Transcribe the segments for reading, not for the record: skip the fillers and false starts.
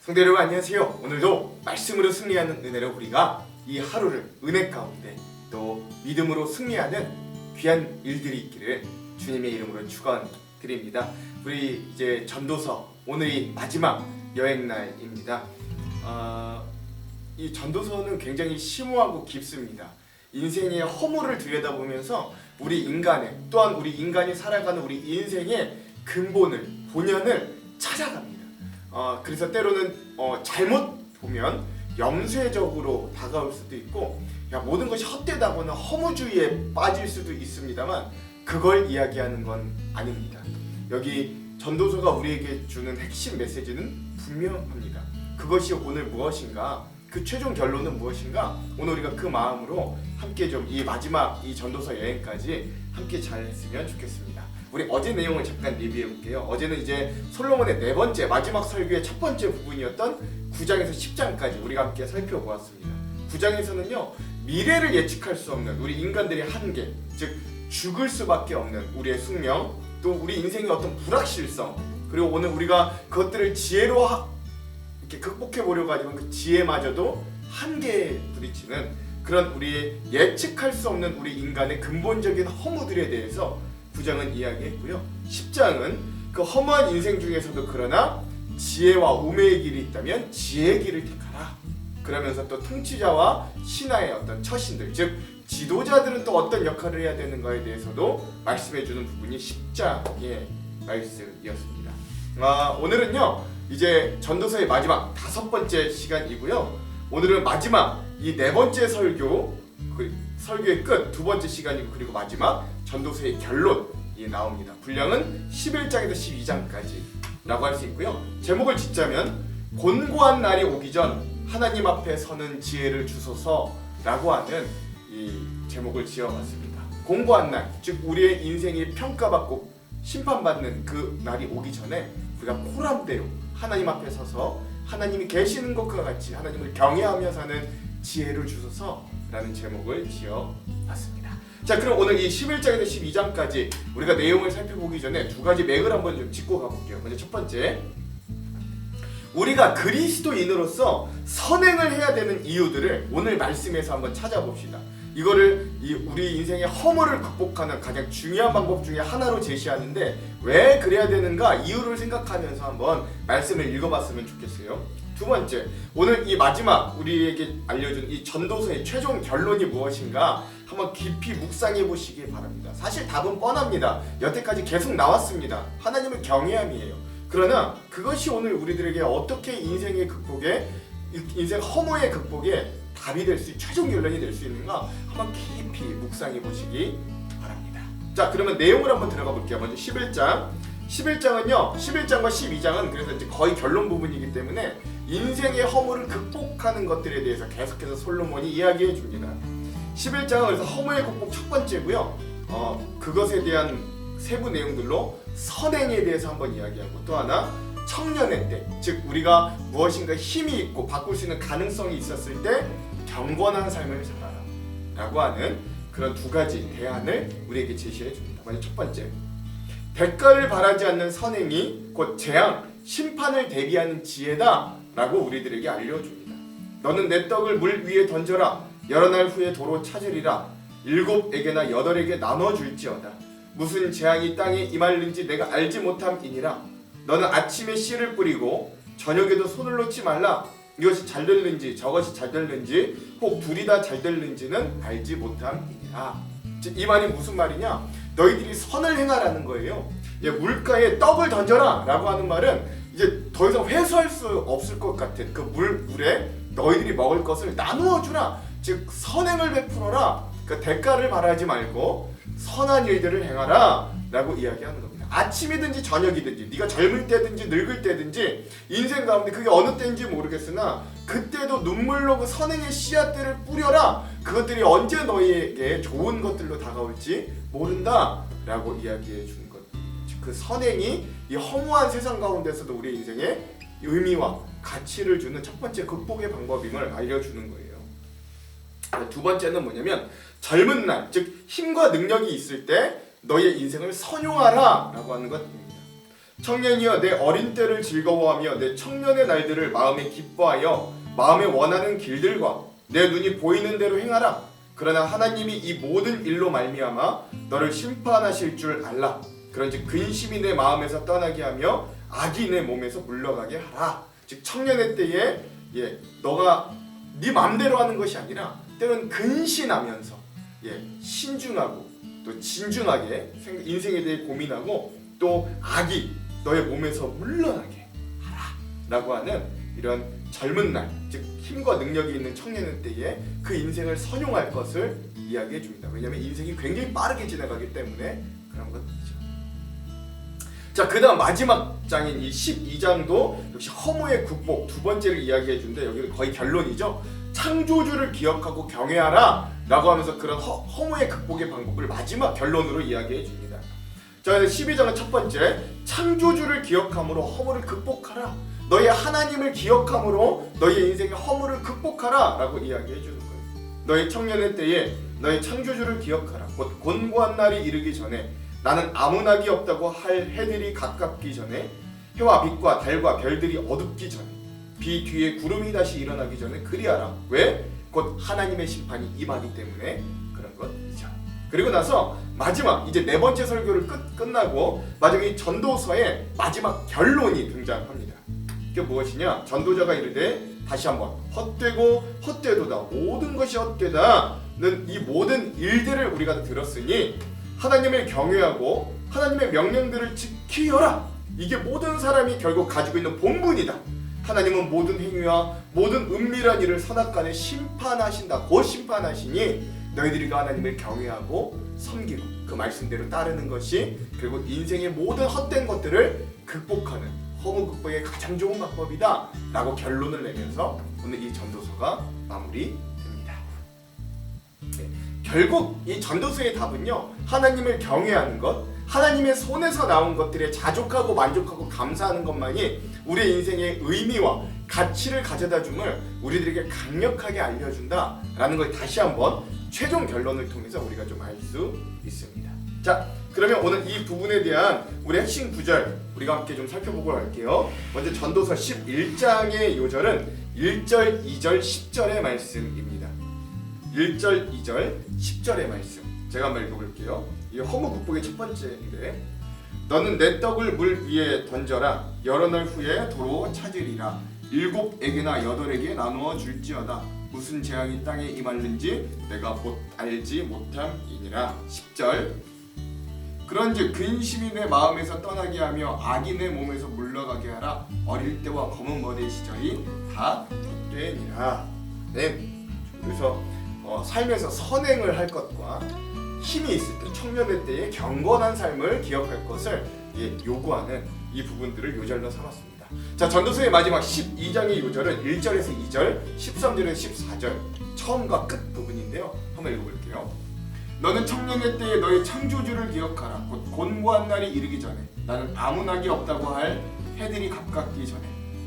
성도 여러분 안녕하세요. 오늘도 말씀으로 승리하는 은혜로 우리가 이 하루를 은혜 가운데 또 믿음으로 승리하는 귀한 일들이 있기를 주님의 이름으로 축원드립니다. 우리 이제 전도서 오늘이 마지막 여행 날입니다. 이 전도서는 굉장히 심오하고 깊습니다. 인생의 허물을 들여다보면서 우리 인간의 또한 우리 인간이 살아가는 우리 인생의 근본을 본연을 찾아갑니다. 그래서 때로는 잘못 보면 염세적으로 다가올 수도 있고 모든 것이 헛되다거나 허무주의에 빠질 수도 있습니다만 그걸 이야기하는 건 아닙니다. 여기 전도서가 우리에게 주는 핵심 메시지는 분명합니다. 그것이 오늘 무엇인가? 그 최종 결론은 무엇인가? 오늘 우리가 그 마음으로 함께 좀 이 마지막 이 전도서 여행까지 함께 잘 했으면 좋겠습니다. 우리 어제 내용을 잠깐 리뷰해 볼게요. 어제는 이제 솔로몬의 네 번째 마지막 설교의 첫 번째 부분이었던 9장에서 10장까지 우리가 함께 살펴보았습니다. 9장에서는요 미래를 예측할 수 없는 우리 인간들의 한계, 즉 죽을 수밖에 없는 우리의 숙명, 또 우리 인생의 어떤 불확실성, 그리고 오늘 우리가 그것들을 지혜로 이렇게 극복해 보려고 하지만 그 지혜마저도 한계에 부딪히는 그런 우리의 예측할 수 없는 우리 인간의 근본적인 허무들에 대해서 9장은 이야기했고요. 10장은 그 허무한 인생 중에서도 그러나 지혜와 우매의 길이 있다면 지혜의 길을 택하라. 그러면서 또 통치자와 신하의 어떤 처신들, 즉 지도자들은 또 어떤 역할을 해야 되는가에 대해서도 말씀해주는 부분이 10장의 말씀이었습니다. 오늘은요 이제 전도서의 마지막 5번째 시간이고요. 오늘은 마지막 이 네 번째 설교의 끝 2번째 시간이고 그리고 마지막 전도서의 결론이 나옵니다. 분량은 11장에서 12장까지라고 할 수 있고요. 제목을 짓자면 곤고한 날이 오기 전 하나님 앞에 서는 지혜를 주소서라고 하는 이 제목을 지어봤습니다. 곤고한 날, 즉 우리의 인생이 평가받고 심판받는 그 날이 오기 전에 우리가 코람대로 하나님 앞에 서서 하나님이 계시는 것과 같이 하나님을 경외하며 사는 지혜를 주소서라는 제목을 지어봤습니다. 자, 그럼 오늘 이 11장에서 12장까지 우리가 내용을 살펴보기 전에 두 가지 맥을 한번 좀 짚고 가볼게요. 먼저 첫 번째, 우리가 그리스도인으로서 선행을 해야 되는 이유들을 오늘 말씀에서 한번 찾아봅시다. 이거를 우리 인생의 허물을 극복하는 가장 중요한 방법 중에 하나로 제시하는데 왜 그래야 되는가 이유를 생각하면서 한번 말씀을 읽어봤으면 좋겠어요. 두 번째, 오늘 이 마지막 우리에게 알려준 이 전도서의 최종 결론이 무엇인가 한번 깊이 묵상해 보시기 바랍니다. 사실 답은 뻔합니다. 여태까지 계속 나왔습니다. 하나님을 경외함이에요. 그러나 그것이 오늘 우리들에게 어떻게 인생의 극복에, 인생 허무의 극복에 답이 될 수, 최종 결론이 될 수 있는가 한번 깊이 묵상해 보시기 바랍니다. 자, 그러면 내용을 한번 들어가 볼게요. 먼저 11장은요 11장과 12장은 그래서 이제 거의 결론 부분이기 때문에 인생의 허물을 극복하는 것들에 대해서 계속해서 솔로몬이 이야기해 줍니다. 11장은 그래서 허무의 극복 첫 번째고요. 그것에 대한 세부 내용들로 선행에 대해서 한번 이야기하고 또 하나 청년의 때, 즉 우리가 무엇인가 힘이 있고 바꿀 수 있는 가능성이 있었을 때 경건한 삶을 살아라 라고 하는 그런 두 가지 대안을 우리에게 제시해 줍니다. 먼저 첫 번째, 대가를 바라지 않는 선행이 곧 재앙, 심판을 대비하는 지혜다 라고 우리들에게 알려줍니다. 너는 내 떡을 물 위에 던져라. 여러 날 후에 도로 찾으리라. 7에게나 8에게 나눠줄지어다. 무슨 재앙이 땅에 임할는지 내가 알지 못함이니라. 너는 아침에 씨를 뿌리고 저녁에도 손을 놓지 말라. 이것이 잘 될는지 저것이 잘 될는지 혹 둘이 다 잘 될는지는 알지 못함이니라. 이 말이 무슨 말이냐? 너희들이 선을 행하라는 거예요. 물가에 떡을 던져라 라고 하는 말은 이제 더 이상 회수할 수 없을 것 같은 그 물에 너희들이 먹을 것을 나누어 주라. 즉 선행을 베풀어라. 그 대가를 바라지 말고 선한 일들을 행하라 라고 이야기하는 겁니다. 아침이든지 저녁이든지 네가 젊을 때든지 늙을 때든지 인생 가운데 그게 어느 때인지 모르겠으나 그때도 눈물로 그 선행의 씨앗들을 뿌려라. 그것들이 언제 너희에게 좋은 것들로 다가올지 모른다 라고 이야기해 주는 것. 그 선행이 이 허무한 세상 가운데서도 우리 인생에 의미와 가치를 주는 첫 번째 극복의 방법임을 알려주는 거예요. 두 번째는 뭐냐면 젊은 날, 즉 힘과 능력이 있을 때 너의 인생을 선용하라 라고 하는 것입니다. 청년이여 내 어린 때를 즐거워하며 내 청년의 날들을 마음에 기뻐하여 마음에 원하는 길들과 내 눈이 보이는 대로 행하라. 그러나 하나님이 이 모든 일로 말미암아 너를 심판하실 줄 알라. 그런즉 근심이 내 마음에서 떠나게 하며 악이 내 몸에서 물러가게 하라. 즉 청년의 때에 너가 네 맘대로 하는 것이 아니라 때로는 근신하면서 신중하고 또 진중하게 인생에 대해 고민하고 또 악이 너의 몸에서 물러나게 하라 라고 하는 이런 젊은 날, 즉 힘과 능력이 있는 청년의 때에 그 인생을 선용할 것을 이야기해 줍니다. 왜냐하면 인생이 굉장히 빠르게 지나가기 때문에 그런 것이죠. 자, 그 다음 마지막 장인 이 12장도 역시 허무의 극복 두 번째를 이야기해 주는데 여기는 거의 결론이죠. 창조주를 기억하고 경외하라 라고 하면서 그런 허무의 극복의 방법을 마지막 결론으로 이야기해 줍니다. 자, 12장은 첫 번째, 창조주를 기억함으로 허무를 극복하라. 너의 하나님을 기억함으로 너의 인생의 허무를 극복하라 라고 이야기해 주는 거예요. 너의 청년의 때에 너의 창조주를 기억하라. 곧 곤고한 날이 이르기 전에 나는 아무 낙이 없다고 할 해들이 가깝기 전에 해와 빛과 달과 별들이 어둡기 전에 비 뒤에 구름이 다시 일어나기 전에 그리하라. 왜? 곧 하나님의 심판이 임하기 때문에 그런 것이죠. 그리고 나서 마지막 이제 네 번째 설교를 끝나고 마지막 이 전도서의 마지막 결론이 등장합니다. 그게 무엇이냐? 전도자가 이르되 다시 한번 헛되고 헛되도다 모든 것이 헛되다는 이 모든 일들을 우리가 들었으니 하나님을 경외하고 하나님의 명령들을 지키여라. 이게 모든 사람이 결국 가지고 있는 본분이다. 하나님은 모든 행위와 모든 은밀한 일을 선악간에 심판하신다. 곧 심판하시니 너희들이가 하나님을 경외하고 섬기고 그 말씀대로 따르는 것이 결국 인생의 모든 헛된 것들을 극복하는 허무 극복의 가장 좋은 방법이다 라고 결론을 내면서 오늘 이 전도서가 마무리됩니다. 결국 이 전도서의 답은요, 하나님을 경외하는 것, 하나님의 손에서 나온 것들에 자족하고 만족하고 감사하는 것만이 우리의 인생의 의미와 가치를 가져다 줌을 우리들에게 강력하게 알려준다 라는 걸 다시 한번 최종 결론을 통해서 우리가 좀 알 수 있습니다. 자, 그러면 오늘 이 부분에 대한 우리 핵심 구절 우리가 함께 좀 살펴보고 갈게요. 먼저 전도서 11장의 요절은 1절, 2절, 10절의 말씀입니다. 1절, 2절, 10절의 말씀 제가 한번 읽어볼게요. 이 허무 극복의 첫 번째인데 너는 내 떡을 물 위에 던져라. 여러 날 후에 도로 찾으리라. 7에게나 8에게 나누어 줄지어다. 무슨 재앙이 땅에 임하는지 내가 곧 알지 못함이니라. 10절 그런즉 근심이 내 마음에서 떠나게 하며 악이 내 몸에서 물러가게 하라. 어릴 때와 검은 머리의 시절이 다 헛되니라. 네. 그래서 삶에서 선행을 할 것과 힘이 있을 때 청년의 때에 경건한 삶을 기억할 것을 요구하는 이 부분들을 요절로 삼았습니다. 자, 전도서의 마지막 12장의 요절은 1절에서 2절, 13절에서 14절 처음과 끝 부분인데요. 한번 읽어볼게요. 너는 청년의 때에 너의 창조주를 기억하라. 곧 곤고한 날이 이르기 전에 나는 아무 낙이 없다고 할 해들이 가깝기 전에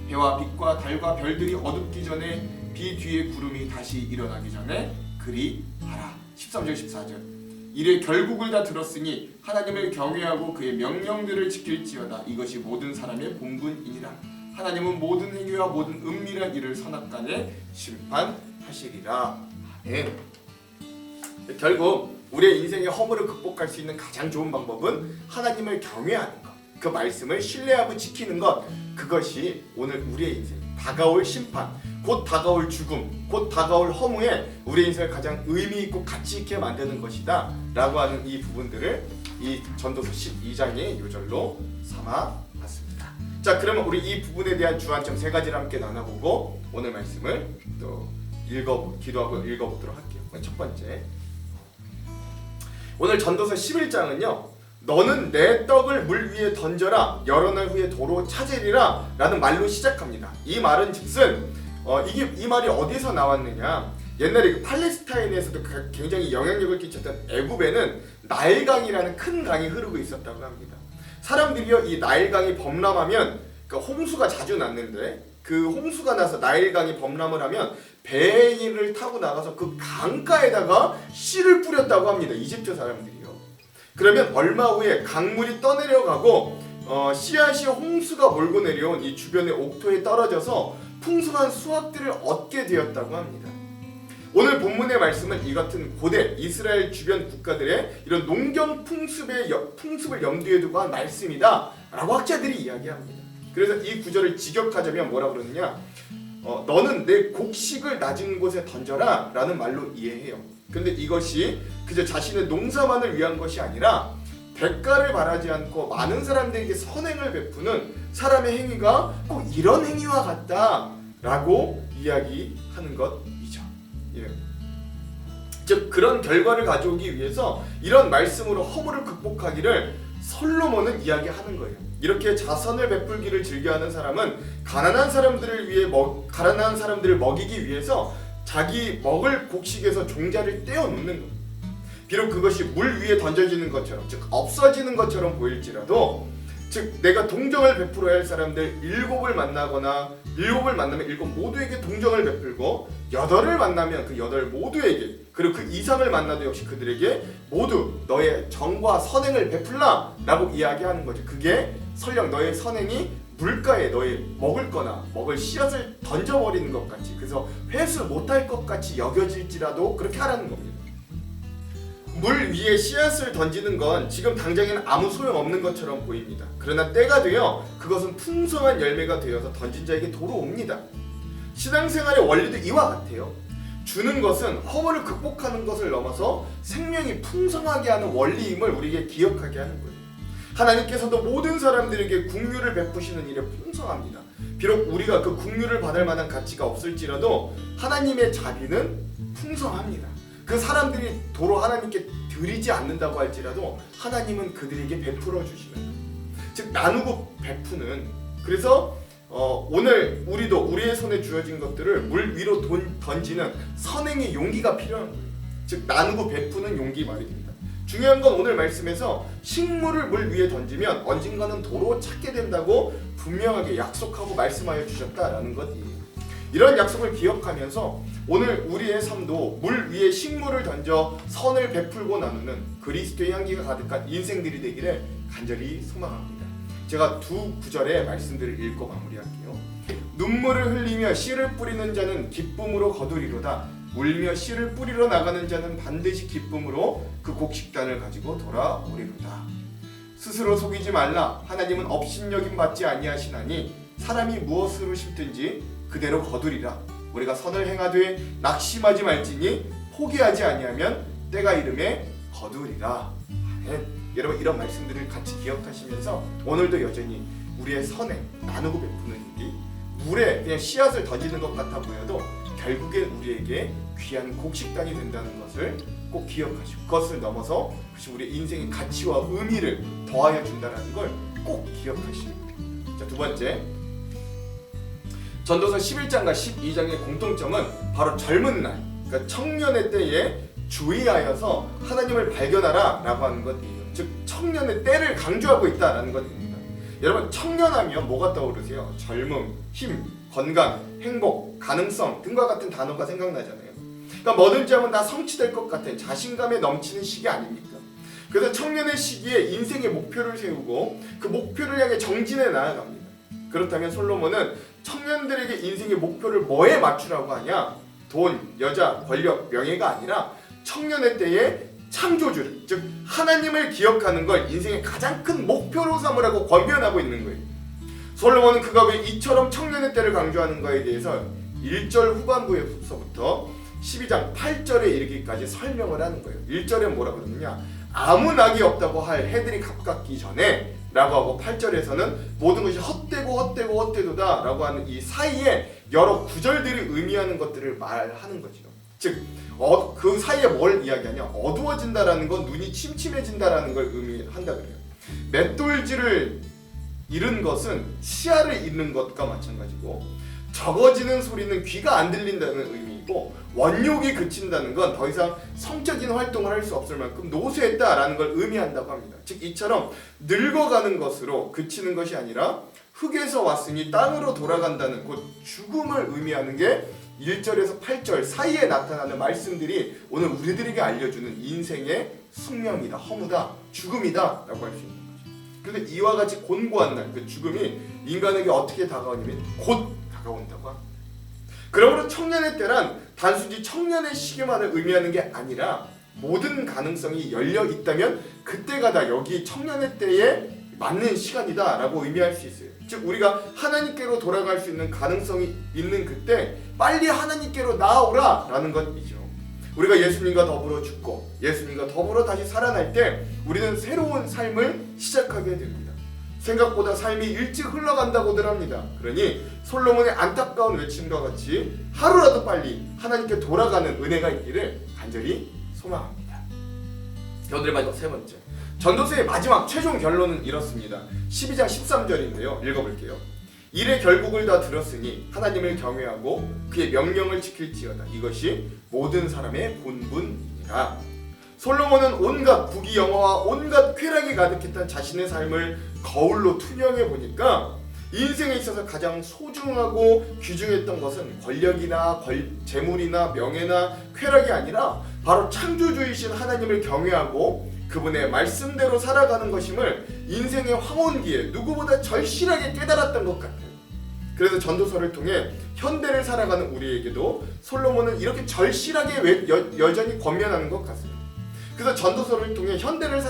해와 빛과 달과 별들이 어둡기 전에 비 뒤에 구름이 다시 일어나기 전에 그리하라. 13절 14절 이래 결국을 다 들었으니 하나님을 경외하고 그의 명령들을 지킬지어다. 이것이 모든 사람의 본분이니라. 하나님은 모든 행위와 모든 은밀한 일을 선악간에 심판하시리라. 아멘. 결국 우리의 인생의 허물을 극복할 수 있는 가장 좋은 방법은 하나님을 경외하는 것, 그 말씀을 신뢰하고 지키는 것, 그것이 오늘 우리의 인생 다가올 심판, 곧 다가올 죽음, 곧 다가올 허무에 우리의 인생을 가장 의미 있고 가치 있게 만드는 것이다 라고 하는 이 부분들을 이 전도서 12장의 요절로 삼아봤습니다. 자, 그러면 우리 이 부분에 대한 주안점 세 가지를 함께 나눠보고 오늘 말씀을 또 기도하고 읽어보도록 할게요. 첫 번째, 오늘 전도서 11장은요 너는 내 떡을 물 위에 던져라. 여러 날 후에 도로 찾으리라 라는 말로 시작합니다. 이 말은 즉슨 이 말이 어디서 나왔느냐, 옛날에 그 팔레스타인에서도 굉장히 영향력을 끼쳤던 애굽에는 나일강이라는 큰 강이 흐르고 있었다고 합니다. 사람들이요 이 나일강이 범람하면 홍수가 자주 났는데 그 홍수가 나서 나일강이 범람을 하면 배를 타고 나가서 그 강가에다가 씨를 뿌렸다고 합니다. 이집트 사람들이요. 그러면 얼마 후에 강물이 떠내려가고 씨앗이 홍수가 몰고 내려온 이 주변의 옥토에 떨어져서 풍성한 수확들을 얻게 되었다고 합니다. 오늘 본문의 말씀은 이 같은 고대 이스라엘 주변 국가들의 이런 농경 풍습을 염두에 두고 한 말씀이다 라고 학자들이 이야기합니다. 그래서 이 구절을 직역하자면 뭐라 그러느냐, 너는 내 곡식을 낮은 곳에 던져라 라는 말로 이해해요. 근데 이것이 그저 자신의 농사만을 위한 것이 아니라 대가를 바라지 않고 많은 사람들에게 선행을 베푸는 사람의 행위가 꼭 이런 행위와 같다 라고 이야기하는 것이죠. 예. 즉 그런 결과를 가져오기 위해서 이런 말씀으로 허물을 극복하기를 솔로몬은 이야기하는 거예요. 이렇게 자선을 베풀기를 즐겨하는 사람은 가난한 사람들을 먹이기 위해서 자기 먹을 곡식에서 종자를 떼어 놓는 거예요. 비록 그것이 물 위에 던져지는 것처럼, 즉 없어지는 것처럼 보일지라도, 즉 내가 동정을 베풀어야 할 사람들 7을 만나면 7 모두에게 동정을 베풀고 8을 만나면 그 8 모두에게, 그리고 그 이상을 만나도 역시 그들에게 모두 너의 정과 선행을 베풀라 라고 이야기하는 거죠. 그게 설령 너의 선행이 물가에 너의 먹을 거나 먹을 씨앗을 던져버리는 것 같이, 그래서 회수 못할 것 같이 여겨질지라도 그렇게 하라는 겁니다. 물 위에 씨앗을 던지는 건 지금 당장에는 아무 소용없는 것처럼 보입니다. 그러나 때가 되어 그것은 풍성한 열매가 되어서 던진 자에게 돌아옵니다. 신앙생활의 원리도 이와 같아요. 주는 것은 허물을 극복하는 것을 넘어서 생명이 풍성하게 하는 원리임을 우리에게 기억하게 하는 거예요. 하나님께서도 모든 사람들에게 긍휼을 베푸시는 일에 풍성합니다. 비록 우리가 그 긍휼을 받을 만한 가치가 없을지라도 하나님의 자비는 풍성합니다. 그 사람들이 도로 하나님께 드리지 않는다고 할지라도 하나님은 그들에게 베풀어 주시는 거예요. 즉 나누고 베푸는, 그래서 오늘 우리도 우리의 손에 주어진 것들을 물 위로 던지는 선행의 용기가 필요한 거예요. 즉 나누고 베푸는 용기 말입니다. 중요한 건 오늘 말씀에서 식물을 물 위에 던지면 언젠가는 도로 찾게 된다고 분명하게 약속하고 말씀하여 주셨다라는 것이에요. 이런 약속을 기억하면서 오늘 우리의 삶도 물 위에 식물을 던져 선을 베풀고 나누는 그리스도의 향기가 가득한 인생들이 되기를 간절히 소망합니다. 제가 두 구절의 말씀들을 읽고 마무리할게요. 눈물을 흘리며 씨를 뿌리는 자는 기쁨으로 거두리로다. 울며 씨를 뿌리러 나가는 자는 반드시 기쁨으로 그 곡식단을 가지고 돌아오리로다. 스스로 속이지 말라. 하나님은 업신여김 받지 아니하시나니 사람이 무엇으로 심든지 그대로 거두리라. 우리가 선을 행하되 낙심하지 말지니 포기하지 아니하면 때가 이름에 거두리라. 여러분 이런 말씀들을 같이 기억하시면서 오늘도 여전히 우리의 선행, 나누고 베푸는 일이 물에 그냥 씨앗을 던지는 것 같아 보여도 결국엔 우리에게 귀한 곡식단이 된다는 것을 꼭 기억하시고, 그것을 넘어서 그것이 우리 인생의 가치와 의미를 더하여 준다는 걸 꼭 기억하시고. 자, 두 번째, 전도서 11장과 12장의 공통점은 바로 젊은 날, 그러니까 청년의 때에 주의하여서 하나님을 발견하라 라고 하는 것이에요. 즉 청년의 때를 강조하고 있다는 것입니다. 여러분 청년하면 뭐가 떠오르세요? 젊음, 힘, 건강, 행복, 가능성 등과 같은 단어가 생각나잖아요. 그러니까 뭐든지 하면 다 성취될 것 같은 자신감에 넘치는 시기 아닙니까? 그래서 청년의 시기에 인생의 목표를 세우고 그 목표를 향해 정진해 나아갑니다. 그렇다면 솔로몬은 청년들에게 인생의 목표를 뭐에 맞추라고 하냐? 돈, 여자, 권력, 명예가 아니라 청년의 때에 창조주를, 즉 하나님을 기억하는 걸 인생의 가장 큰 목표로 삼으라고 권면하고 있는 거예요. 솔로몬은 그가 왜 이처럼 청년의 때를 강조하는가에 대해서 1절 후반부에서부터 12장 8절에 이르기까지 설명을 하는 거예요. 1절에 뭐라 그러느냐? 아무 낙이 없다고 할 해들이 가깝기 전에 라고 하고, 8절에서는 모든 것이 헛되도다 라고 하는 이 사이에 여러 구절들이 의미하는 것들을 말하는 거죠. 즉 그 사이에 뭘 이야기하냐? 어두워진다라는 건 눈이 침침해진다라는 걸 의미한다 그래요. 맷돌질을 잃은 것은 시야를 잃는 것과 마찬가지고, 적어지는 소리는 귀가 안 들린다는 의미이고, 원욕이 그친다는 건 더 이상 성적인 활동을 할 수 없을 만큼 노쇠했다라는 걸 의미한다고 합니다. 즉 이처럼 늙어가는 것으로 그치는 것이 아니라 흙에서 왔으니 땅으로 돌아간다는 곧 죽음을 의미하는 게 1절에서 8절 사이에 나타나는 말씀들이 오늘 우리들에게 알려주는 인생의 숙명이다, 허무다, 죽음이다 라고 할 수 있는 거죠. 그런데 이와 같이 곤고한 날, 그 죽음이 인간에게 어떻게 다가오냐면 곧 다가온다고 합니다. 그러므로 청년의 때란 단순히 청년의 시기만을 의미하는 게 아니라 모든 가능성이 열려 있다면 그때가 다 여기 청년의 때에 맞는 시간이다라고 의미할 수 있어요. 즉 우리가 하나님께로 돌아갈 수 있는 가능성이 있는 그때 빨리 하나님께로 나아오라라는 것이죠. 우리가 예수님과 더불어 죽고 예수님과 더불어 다시 살아날 때 우리는 새로운 삶을 시작하게 됩니다. 생각보다 삶이 일찍 흘러간다고들 합니다. 그러니 솔로몬의 안타까운 외침과 같이 하루라도 빨리 하나님께 돌아가는 은혜가 있기를 간절히 소망합니다. 오늘의 마지막 세 번째, 전도서의 마지막 최종 결론은 이렇습니다. 12장 13절인데요. 읽어볼게요. 일의 결국을 다 들었으니 하나님을 경외하고 그의 명령을 지킬지어다. 이것이 모든 사람의 본분이니라. 솔로몬은 온갖 부귀영화와 온갖 쾌락이 가득했던 자신의 삶을 거울로 투영해 보니까 인생에 있어서 가장 소중하고 귀중했던 것은 권력이나 재물이나 명예나 쾌락이 아니라 바로 창조주이신 하나님을 경외하고 그분의 말씀대로 살아가는 것임을 인생의 황혼기에 누구보다 절실하게 깨달았던 것 같아요. 그래서 전도서를 통해 현대를 살아가는 우리에게도 솔로몬은 이렇게 절실하게 여전히 권면하는 것 같습니다. 그래서 전도서를 통해 현대를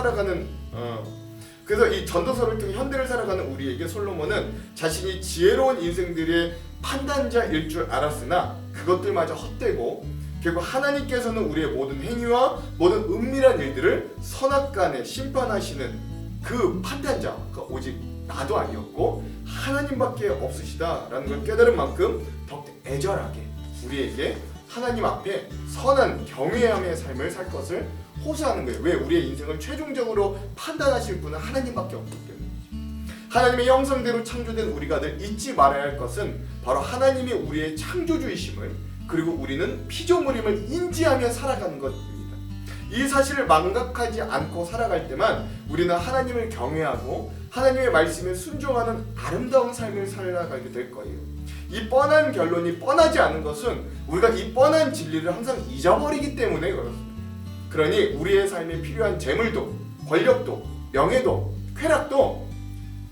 살아가는 우리에게 솔로몬은 자신이 지혜로운 인생들의 판단자일 줄 알았으나 그것들마저 헛되고 결국 하나님께서는 우리의 모든 행위와 모든 은밀한 일들을 선악간에 심판하시는 그 판단자가 오직 나도 아니었고 하나님밖에 없으시다라는 걸 깨달은 만큼 더욱 애절하게 우리에게 하나님 앞에 선한 경외함의 삶을 살 것을 호소하는 거예요. 왜? 우리의 인생을 최종적으로 판단하실 분은 하나님밖에 없기 때문이죠. 하나님의 형상대로 창조된 우리가 늘 잊지 말아야 할 것은 바로 하나님이 우리의 창조주이심을 그리고 우리는 피조물임을 인지하며 살아가는 것입니다. 이 사실을 망각하지 않고 살아갈 때만 우리는 하나님을 경외하고 하나님의 말씀에 순종하는 아름다운 삶을 살아가게 될 거예요. 이 뻔한 결론이 뻔하지 않은 것은 우리가 이 뻔한 진리를 항상 잊어버리기 때문에 그렇습니다. 그러니 우리의 삶에 필요한 재물도 권력도 명예도 쾌락도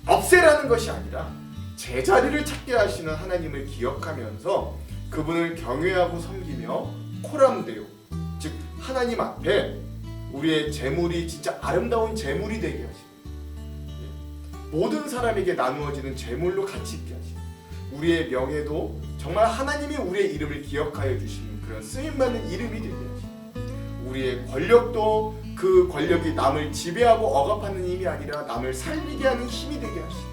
없애라는 것이 아니라 제자리를 찾게 하시는 하나님을 기억하면서 그분을 경외하고 섬기며 코람데오, 즉 하나님 앞에 우리의 재물이 진짜 아름다운 재물이 되게 하시고 모든 사람에게 나누어지는 재물로 가치 있게 하시고 우리의 명예도 정말 하나님이 우리의 이름을 기억하여 주시는 그런 쓰임받는 이름이 되게 하시고 우리의 권력도 그 권력이 남을 지배하고 억압하는 힘이 아니라 남을 살리게 하는 힘이 되게 하시고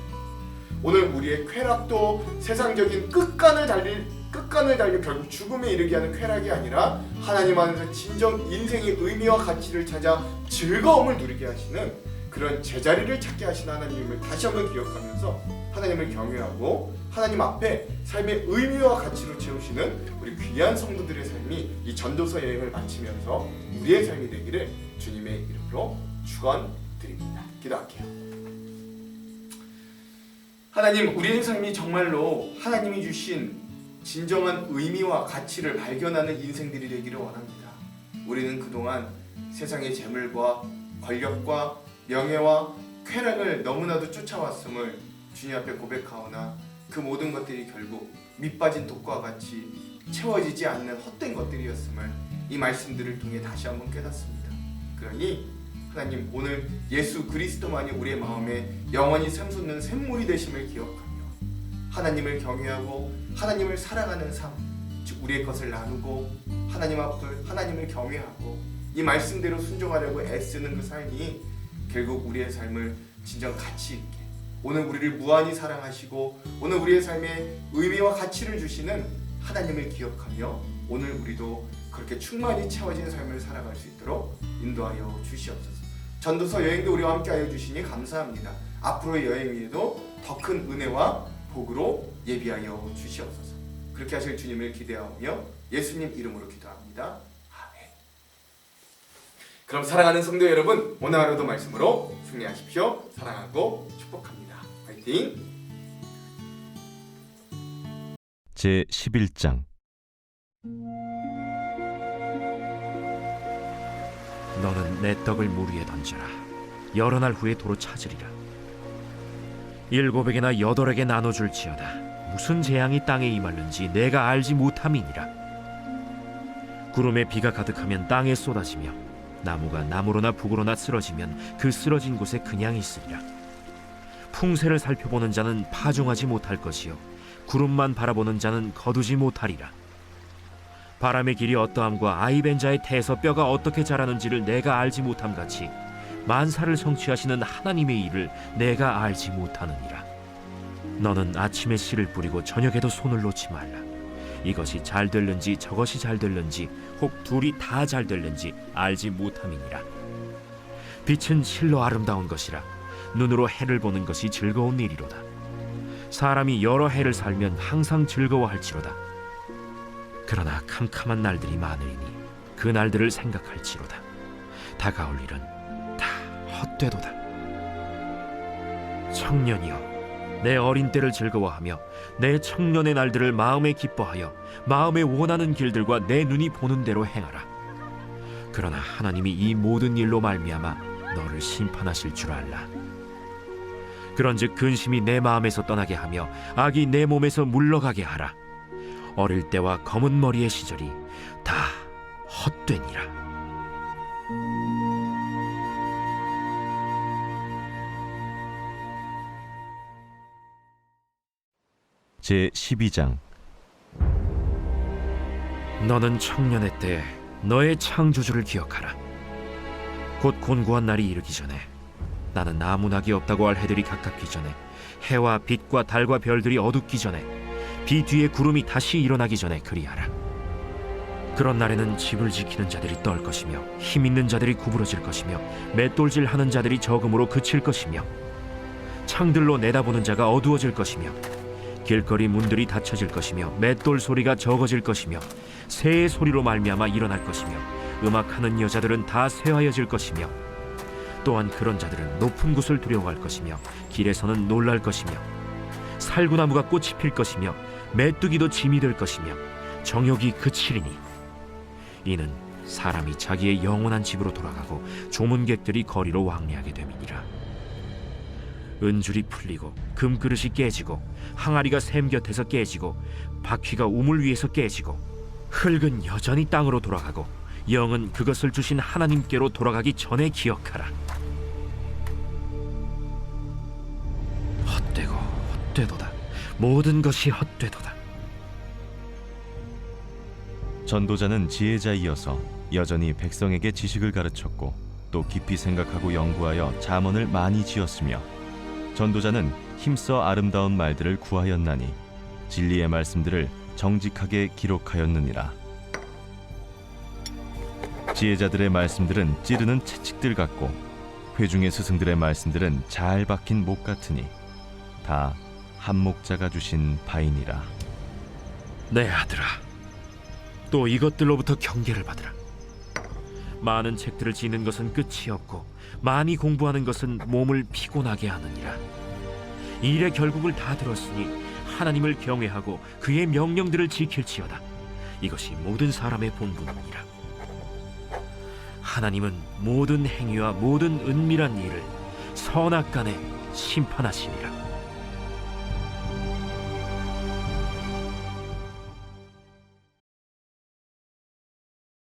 오늘 우리의 쾌락도 세상적인 끝간을 달려 결국 죽음에 이르게 하는 쾌락이 아니라 하나님 안에서 진정 인생의 의미와 가치를 찾아 즐거움을 누리게 하시는 그런 제자리를 찾게 하시는 하나님을 다시 한번 기억하면서 하나님을 경외하고 하나님 앞에 삶의 의미와 가치로 채우시는 우리 귀한 성도들의 삶이 이 전도서 여행을 마치면서 우리의 삶이 되기를 주님의 이름으로 축원드립니다. 기도할게요. 하나님, 우리의 삶이 정말로 하나님이 주신 진정한 의미와 가치를 발견하는 인생들이 되기를 원합니다. 우리는 그동안 세상의 재물과 권력과 명예와 쾌락을 너무나도 쫓아왔음을 주님 앞에 고백하오나 그 모든 것들이 결국 밑빠진 독과 같이 채워지지 않는 헛된 것들이었음을 이 말씀들을 통해 다시 한번 깨닫습니다. 그러니 하나님, 오늘 예수 그리스도만이 우리의 마음에 영원히 샘솟는 샘물이 되심을 기억하며 하나님을 경외하고 하나님을 사랑하는 삶, 즉 우리의 것을 나누고 하나님 앞을 하나님을 경외하고 이 말씀대로 순종하려고 애쓰는 그 삶이 결국 우리의 삶을 진정 가치 있게 오늘 우리를 무한히 사랑하시고 오늘 우리의 삶에 의미와 가치를 주시는 하나님을 기억하며 오늘 우리도 그렇게 충만히 채워진 삶을 살아갈 수 있도록 인도하여 주시옵소서. 전도서 여행도 우리와 함께하여 주시니 감사합니다. 앞으로의 여행 위에도 더 큰 은혜와 복으로 예비하여 주시옵소서. 그렇게 하실 주님을 기대하며 예수님 이름으로 기도합니다. 아멘. 그럼 사랑하는 성도 여러분, 오늘 하루도 말씀으로 승리하십시오. 사랑하고 축복합니다. 화이팅! 제11장 너는 내 떡을 물 위에 던져라. 여러 날 후에 도로 찾으리라. 일곱에게나 여덟에게 나눠줄지어다. 무슨 재앙이 땅에 임할는지 내가 알지 못함이니라. 구름에 비가 가득하면 땅에 쏟아지며 나무가 나무로나 북으로나 쓰러지면 그 쓰러진 곳에 그냥 있으리라. 풍세를 살펴보는 자는 파종하지 못할 것이요 구름만 바라보는 자는 거두지 못하리라. 바람의 길이 어떠함과 아이벤 자의 태에서 뼈가 어떻게 자라는지를 내가 알지 못함같이 만사를 성취하시는 하나님의 일을 내가 알지 못하느니라. 너는 아침에 씨를 뿌리고 저녁에도 손을 놓지 말라. 이것이 잘 될는지 저것이 잘 될는지 혹 둘이 다 잘 될는지 알지 못함이니라. 빛은 실로 아름다운 것이라. 눈으로 해를 보는 것이 즐거운 일이로다. 사람이 여러 해를 살면 항상 즐거워할지로다. 그러나 캄캄한 날들이 많으리니 그 날들을 생각할지로다. 다가올 일은 다 헛되도다. 청년이여, 내 어린 때를 즐거워하며 내 청년의 날들을 마음에 기뻐하여 마음에 원하는 길들과 내 눈이 보는 대로 행하라. 그러나 하나님이 이 모든 일로 말미암아 너를 심판하실 줄 알라. 그런즉 근심이 내 마음에서 떠나게 하며 악이 내 몸에서 물러가게 하라. 어릴 때와 검은 머리의 시절이 다 헛되니라. 제12장. 너는 청년의 때 너의 창조주를 기억하라. 곧 곤고한 날이 이르기 전에, 나는 나무나기 없다고 할 해들이 가깝기 전에, 해와 빛과 달과 별들이 어둡기 전에, 비 뒤에 구름이 다시 일어나기 전에 그리하라. 그런 날에는 집을 지키는 자들이 떨 것이며 힘 있는 자들이 구부러질 것이며 맷돌질하는 자들이 적음으로 그칠 것이며 창들로 내다보는 자가 어두워질 것이며 길거리 문들이 닫혀질 것이며 맷돌 소리가 적어질 것이며 새의 소리로 말미암아 일어날 것이며 음악하는 여자들은 다 쇠하여질 것이며 또한 그런 자들은 높은 곳을 두려워할 것이며 길에서는 놀랄 것이며 살구나무가 꽃이 필 것이며 메뚜기도 짐이 될 것이며 정욕이 그치리니 이는 사람이 자기의 영원한 집으로 돌아가고 조문객들이 거리로 왕래하게 됨이니라. 은줄이 풀리고 금그릇이 깨지고 항아리가 샘 곁에서 깨지고 바퀴가 우물 위에서 깨지고 흙은 여전히 땅으로 돌아가고 영은 그것을 주신 하나님께로 돌아가기 전에 기억하라. 헛되고 헛되도다. 모든 것이 헛되도다. 전도자는 지혜자이어서 여전히 백성에게 지식을 가르쳤고 또 깊이 생각하고 연구하여 잠언을 많이 지었으며 전도자는 힘써 아름다운 말들을 구하였나니 진리의 말씀들을 정직하게 기록하였느니라. 지혜자들의 말씀들은 찌르는 채찍들 같고 회중의 스승들의 말씀들은 잘 박힌 목 같으니 다 한 목자가 주신 바이니라. 내 아들아, 또 이것들로부터 경계를 받으라. 많은 책들을 지는 것은 끝이 없고 많이 공부하는 것은 몸을 피곤하게 하느니라. 일의 결국을 다 들었으니 하나님을 경외하고 그의 명령들을 지킬지어다. 이것이 모든 사람의 본분이니라. 하나님은 모든 행위와 모든 은밀한 일을 선악간에 심판하시니라.